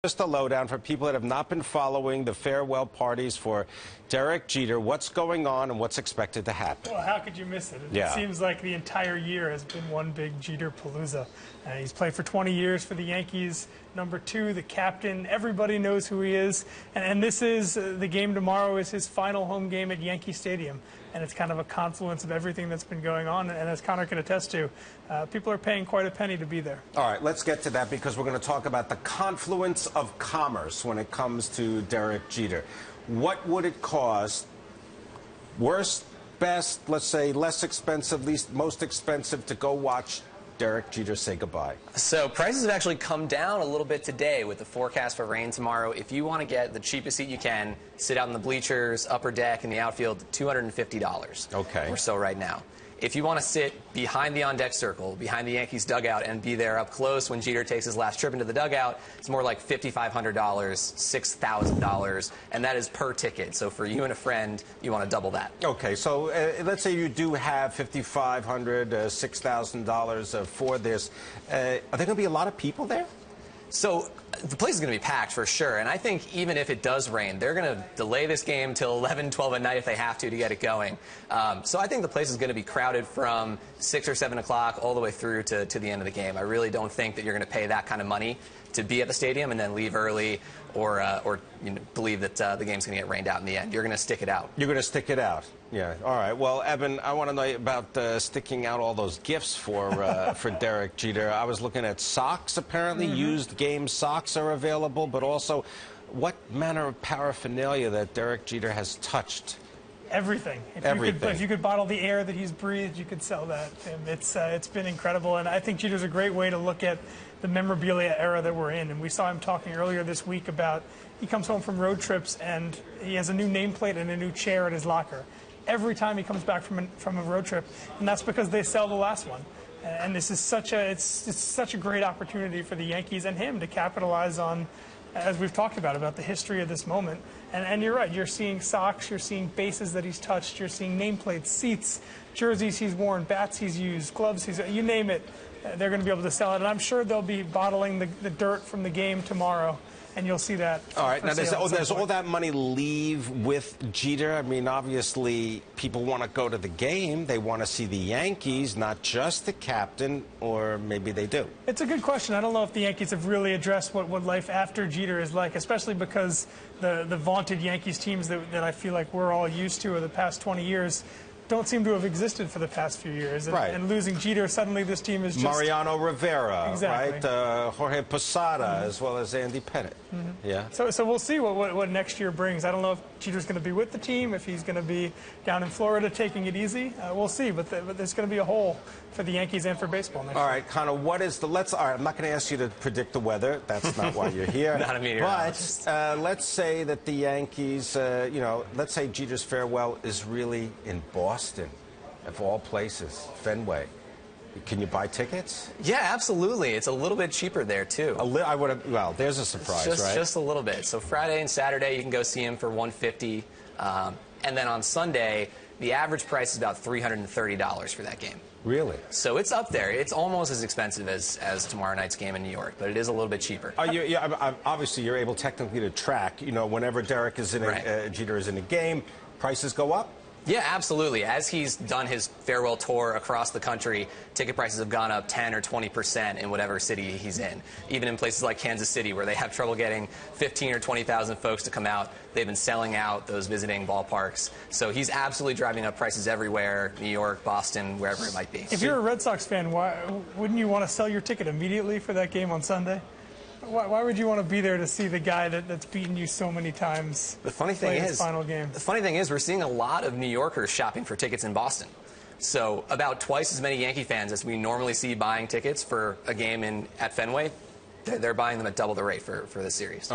Just a lowdown for people that have not been following the farewell parties for Derek Jeter. What's going on and what's expected to happen? Well, how could you miss it? It seems like the entire year has been one big Jeter-palooza. He's played for 20 years for the Yankees. Number 2, the captain. Everybody knows who he is. And this is, the game tomorrow is his final home game at Yankee Stadium. And it's kind of a confluence of everything that's been going on. And as Connor can attest to, people are paying quite a penny to be there. All right, let's get to that because we're going to talk about the confluence of commerce when it comes to Derek Jeter. What would it cost? Worst, best, let's say less expensive, least most expensive to go watch Derek Jeter say goodbye? So prices have actually come down a little bit today with the forecast for rain tomorrow. If you want to get the cheapest seat you can, sit out in the bleachers, upper deck, in the outfield, $250 okay. or so right now. If you want to sit behind the on-deck circle, behind the Yankees dugout, and be there up close when Jeter takes his last trip into the dugout, it's more like $5,500, $6,000, and that is per ticket. So for you and a friend, you want to double that. Okay, so let's say you do have $5,500, $6,000 for this. Are there going to be a lot of people there? So the place is going to be packed for sure, and I think even if it does rain, they're going to delay this game till 11, 12 at night if they have to get it going. So I think the place is going to be crowded from 6 or 7 o'clock all the way through to the end of the game. I really don't think that you're going to pay that kind of money to be at the stadium and then leave early or believe that the game's going to get rained out in the end. You're going to stick it out. You're going to stick it out. Yeah. All right. Well, Eben, I want to know about sticking out all those gifts for Derek Jeter. I was looking at socks. Apparently, used game socks are available, but also what manner of paraphernalia that Derek Jeter has touched. Everything. If you could bottle the air that he's breathed, you could sell that. It's been incredible, and I think Jeter's a great way to look at the memorabilia era that we're in. And we saw him talking earlier this week about he comes home from road trips and he has a new nameplate and a new chair at his locker every time he comes back from a road trip, and that's because they sell the last one. And this is such a great opportunity for the Yankees and him to capitalize on, as we've talked about the history of this moment. And you're right, you're seeing socks, you're seeing bases that he's touched, you're seeing nameplates, seats, jerseys he's worn, bats he's used, gloves you name it, they're going to be able to sell it. And I'm sure they'll be bottling the dirt from the game tomorrow. And you'll see that. All right. Now, does all that money leave with Jeter? I mean, obviously, people want to go to the game. They want to see the Yankees, not just the captain, or maybe they do. It's a good question. I don't know if the Yankees have really addressed what life after Jeter is like, especially because the vaunted Yankees teams that I feel like we're all used to over the past 20 years don't seem to have existed for the past few years. And losing Jeter, suddenly this team is just... Mariano Rivera, exactly. Right? Jorge Posada, as well as Andy Pettitte. Yeah. So we'll see what next year brings. I don't know if Jeter's going to be with the team, if he's going to be down in Florida taking it easy. We'll see, but there's going to be a hole for the Yankees and for baseball next year. All right, Connor, what is the... All right, I'm not going to ask you to predict the weather. That's not why you're here. Not a meteorologist. But let's say that the Yankees, let's say Jeter's farewell is really in Boston, of all places, Fenway. Can you buy tickets? Yeah, absolutely. It's a little bit cheaper there, too. Well, there's a surprise, right? Just a little bit. So Friday and Saturday, you can go see him for $150. And then on Sunday, the average price is about $330 for that game. Really? So it's up there. It's almost as expensive as tomorrow night's game in New York, but it is a little bit cheaper. Obviously, you're able technically to track, whenever Derek is in Jeter is in a game, prices go up? Yeah, absolutely. As he's done his farewell tour across the country, ticket prices have gone up 10 or 20% in whatever city he's in. Even in places like Kansas City, where they have trouble getting 15 or 20,000 folks to come out, they've been selling out those visiting ballparks. So he's absolutely driving up prices everywhere, New York, Boston, wherever it might be. If you're a Red Sox fan, why wouldn't you want to sell your ticket immediately for that game on Sunday? Why would you want to be there to see the guy that's beaten you so many times? The funny thing is, final game. The funny thing is, we're seeing a lot of New Yorkers shopping for tickets in Boston. So about twice as many Yankee fans as we normally see buying tickets for a game at Fenway, they're buying them at double the rate for this series.